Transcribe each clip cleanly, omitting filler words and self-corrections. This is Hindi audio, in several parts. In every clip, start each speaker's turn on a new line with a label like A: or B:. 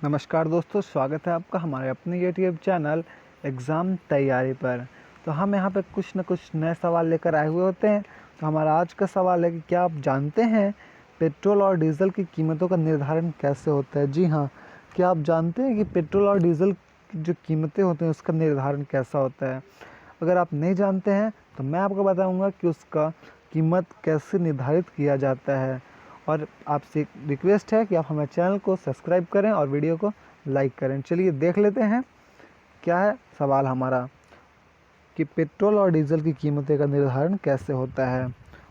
A: नमस्कार दोस्तों, स्वागत है आपका हमारे अपने यूट्यूब चैनल एग्ज़ाम तैयारी पर। तो हम यहाँ पे कुछ न कुछ नए सवाल लेकर आए हुए होते हैं। तो हमारा आज का सवाल है कि क्या आप जानते हैं पेट्रोल और डीज़ल की कीमतों का निर्धारण कैसे होता है? जी हाँ, क्या आप जानते हैं कि पेट्रोल और डीज़ल की जो कीमतें होती हैं उसका निर्धारण कैसा होता है? अगर आप नहीं जानते हैं तो मैं आपको बताऊँगा कि उसका कीमत कैसे निर्धारित किया जाता है। और आपसे एक रिक्वेस्ट है कि आप हमारे चैनल को सब्सक्राइब करें और वीडियो को लाइक करें। चलिए देख लेते हैं क्या है सवाल हमारा, कि पेट्रोल और डीजल की कीमतें का निर्धारण कैसे होता है।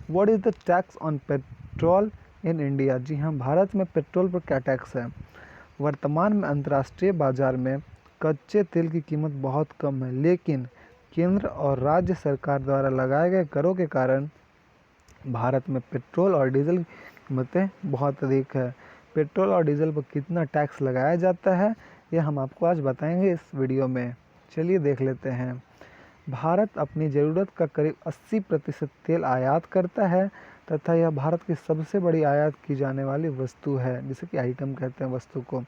A: What is the tax on petrol in India? जी हाँ, भारत में पेट्रोल पर क्या टैक्स है? वर्तमान में अंतर्राष्ट्रीय बाजार में कच्चे तेल की कीमत बहुत कम है, लेकिन केंद्र और राज्य सरकार द्वारा लगाए गए करों के कारण भारत में पेट्रोल और डीजल की कीमतें बहुत अधिक है। पेट्रोल और डीजल पर कितना टैक्स लगाया जाता है यह हम आपको आज बताएंगे इस वीडियो में। चलिए देख लेते हैं। भारत अपनी ज़रूरत का करीब 80% तेल आयात करता है तथा यह भारत की सबसे बड़ी आयात की जाने वाली वस्तु है, जिसे कि आइटम कहते हैं वस्तु को।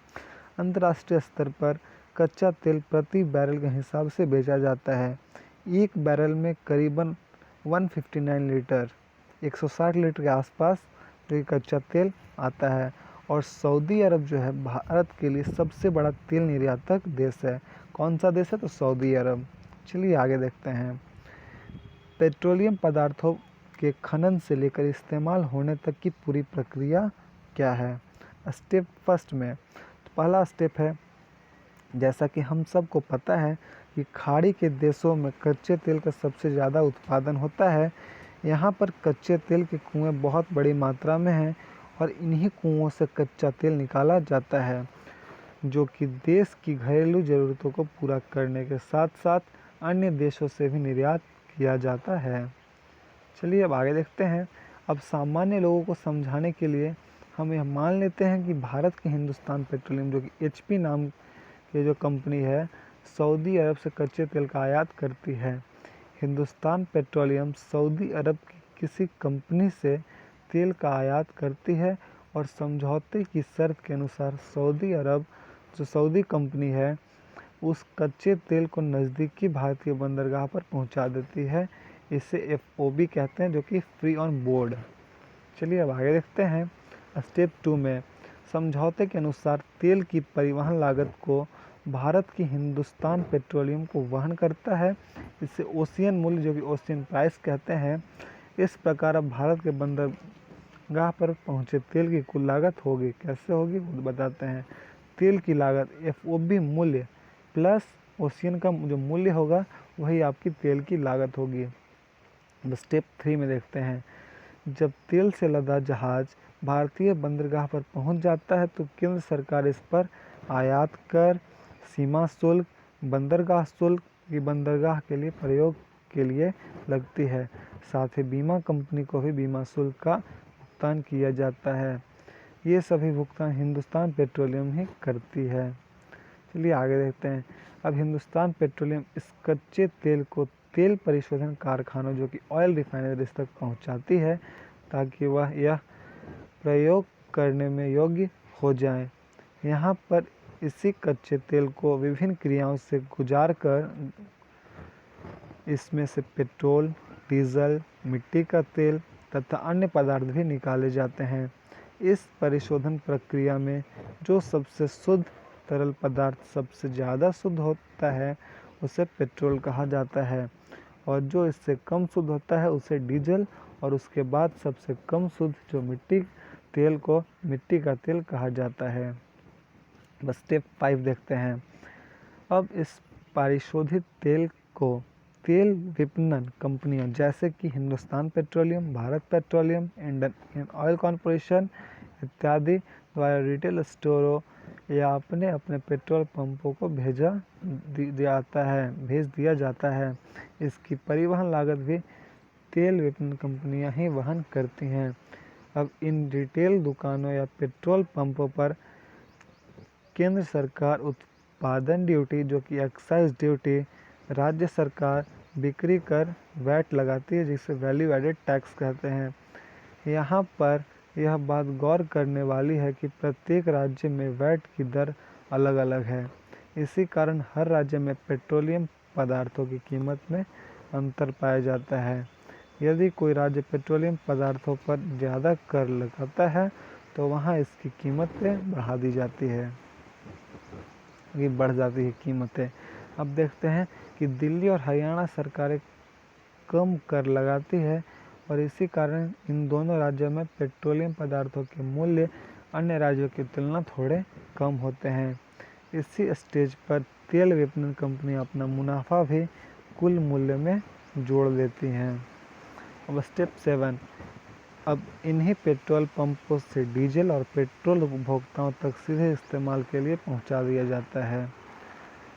A: अंतर्राष्ट्रीय स्तर पर कच्चा तेल प्रति बैरल के हिसाब से बेचा जाता है। एक बैरल में करीबन 159 लीटर 160 लीटर के आसपास जो कि कच्चा तेल आता है। और सऊदी अरब जो है भारत के लिए सबसे बड़ा तेल निर्यातक देश है। कौन सा देश है? तो सऊदी अरब। चलिए आगे देखते हैं। पेट्रोलियम पदार्थों के खनन से लेकर इस्तेमाल होने तक की पूरी प्रक्रिया क्या है? स्टेप फर्स्ट में तो पहला स्टेप है, जैसा कि हम सबको पता है कि खाड़ी के देशों में कच्चे तेल का सबसे ज़्यादा उत्पादन होता है। यहाँ पर कच्चे तेल के कुएं बहुत बड़ी मात्रा में हैं और इन्हीं कुओं से कच्चा तेल निकाला जाता है, जो कि देश की घरेलू ज़रूरतों को पूरा करने के साथ साथ अन्य देशों से भी निर्यात किया जाता है। चलिए अब आगे देखते हैं। अब सामान्य लोगों को समझाने के लिए हम यह मान लेते हैं कि भारत की हिंदुस्तान पेट्रोलियम, जो कि HP नाम की जो कंपनी है, सऊदी अरब से कच्चे तेल का आयात करती है। हिंदुस्तान पेट्रोलियम सऊदी अरब की किसी कंपनी से तेल का आयात करती है और समझौते की शर्त के अनुसार सऊदी अरब जो सऊदी कंपनी है उस कच्चे तेल को नज़दीकी भारतीय बंदरगाह पर पहुंचा देती है। इसे FOB कहते हैं, जो कि फ्री ऑन बोर्ड। चलिए अब आगे देखते हैं। स्टेप 2 में समझौते के अनुसार तेल की परिवहन लागत को भारत की हिंदुस्तान पेट्रोलियम को वहन करता है। इसे ओशियन मूल्य, जो कि ओशियन प्राइस कहते हैं। इस प्रकार अब भारत के बंदरगाह पर पहुंचे तेल की कुल लागत होगी। कैसे होगी वो बताते हैं। तेल की लागत FOB मूल्य प्लस ओशियन का जो मूल्य होगा वही आपकी तेल की लागत होगी। अब स्टेप 3 में देखते हैं। जब तेल से लदा जहाज़ भारतीय बंदरगाह पर पहुंच जाता है तो केंद्र सरकार इस पर आयात कर, सीमा शुल्क, बंदरगाह शुल्क की बंदरगाह के लिए प्रयोग के लिए लगती है। साथ ही बीमा कंपनी को भी बीमा शुल्क का भुगतान किया जाता है। ये सभी भुगतान हिंदुस्तान पेट्रोलियम ही करती है। चलिए आगे देखते हैं। अब हिंदुस्तान पेट्रोलियम इस कच्चे तेल को तेल परिशोधन कारखानों, जो कि ऑयल रिफाइनरीज तक पहुंचाती है ताकि वह यह प्रयोग करने में योग्य हो जाए। यहाँ पर इसी कच्चे तेल को विभिन्न क्रियाओं से गुजार कर इसमें से पेट्रोल, डीजल, मिट्टी का तेल तथा अन्य पदार्थ भी निकाले जाते हैं। इस परिशोधन प्रक्रिया में जो सबसे शुद्ध तरल पदार्थ सबसे ज़्यादा शुद्ध होता है उसे पेट्रोल कहा जाता है, और जो इससे कम शुद्ध होता है उसे डीजल, और उसके बाद सबसे कम शुद्ध जो तेल को मिट्टी का तेल कहा जाता है। बस स्टेप 5 देखते हैं। अब इस परिशोधित तेल को तेल विपणन कंपनियों जैसे कि Hindustan petroleum, Bharat petroleum, Indian oil corporation इत्यादि द्वारा रिटेल स्टोरों या अपने अपने पेट्रोल पंपों को भेज दिया जाता है। इसकी परिवहन लागत भी तेल विपणन कंपनियां ही वहन करती हैं। अब इन रिटेल दुकानों या पेट्रोल पंपों पर केंद्र सरकार उत्पादन ड्यूटी, जो कि एक्साइज ड्यूटी, राज्य सरकार बिक्री कर वैट लगाती है, जिसे वैल्यू एडेड टैक्स कहते हैं। यहाँ पर यह बात गौर करने वाली है कि प्रत्येक राज्य में वैट की दर अलग अलग है। इसी कारण हर राज्य में पेट्रोलियम पदार्थों की कीमत में अंतर पाया जाता है। यदि कोई राज्य पेट्रोलियम पदार्थों पर ज़्यादा कर लगाता है तो वहाँ इसकी कीमतें बढ़ा दी जाती है, ये बढ़ जाती है कीमतें। अब देखते हैं कि दिल्ली और हरियाणा सरकारें कम कर लगाती है और इसी कारण इन दोनों राज्यों में पेट्रोलियम पदार्थों के मूल्य अन्य राज्यों की तुलना थोड़े कम होते हैं। इसी स्टेज पर तेल विपणन कंपनियां अपना मुनाफा भी कुल मूल्य में जोड़ देती हैं। अब स्टेप 7, अब इन्हीं पेट्रोल पंपों से डीजल और पेट्रोल उपभोक्ताओं तक सीधे इस्तेमाल के लिए पहुंचा दिया जाता है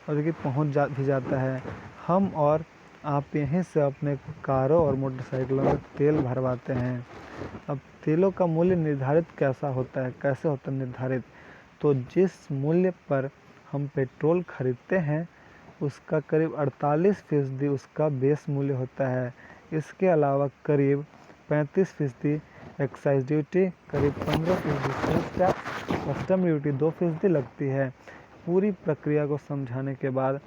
A: और ये भी जाता है। हम और आप यहीं से अपने कारों और मोटरसाइकिलों में तेल भरवाते हैं। अब तेलों का मूल्य निर्धारित कैसे होता है निर्धारित, तो जिस मूल्य पर हम पेट्रोल खरीदते हैं उसका करीब 48% उसका बेस मूल्य होता है। इसके अलावा करीब 35% एक्साइज ड्यूटी, करीब 15% सेल्स टैक्स, कस्टम ड्यूटी 2% लगती है। पूरी प्रक्रिया को समझाने के बाद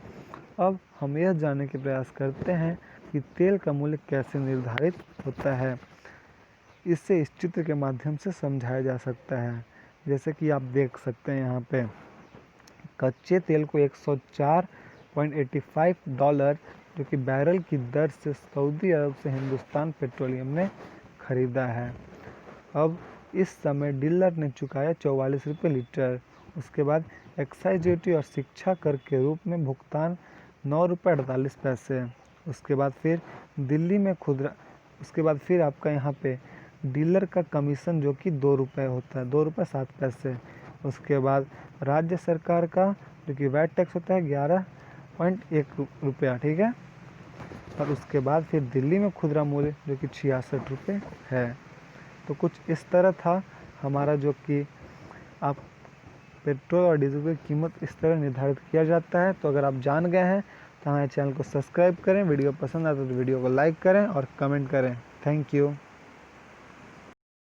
A: अब हम यह जानने के प्रयास करते हैं कि तेल का मूल्य कैसे निर्धारित होता है। इसे इस चित्र के माध्यम से समझाया जा सकता है। जैसे कि आप देख सकते हैं यहाँ पे कच्चे तेल को $104.85 जो कि बैरल की दर से सऊदी अरब से हिंदुस्तान पेट्रोलियम ने खरीदा है। अब इस समय डीलर ने चुकाया 44 रुपये लीटर। उसके बाद एक्साइज ड्यूटी और शिक्षा कर के रूप में भुगतान 9.48 रुपये। उसके बाद फिर दिल्ली में उसके बाद फिर आपका यहाँ पे डीलर का कमीशन जो कि 2 रुपये होता है, 2.07 रुपये। उसके बाद राज्य सरकार का जो कि वैट टैक्स होता है 11.1 रुपया, ठीक है। और उसके बाद फिर दिल्ली में खुदरा मूल्य जो कि 66 रुपये है। तो कुछ इस तरह था हमारा जो कि आप पेट्रोल और डीजल की कीमत इस तरह निर्धारित किया जाता है। तो अगर आप जान गए हैं तो हमारे चैनल को सब्सक्राइब करें, वीडियो पसंद आता है तो वीडियो को लाइक करें और कमेंट करें। Thank you.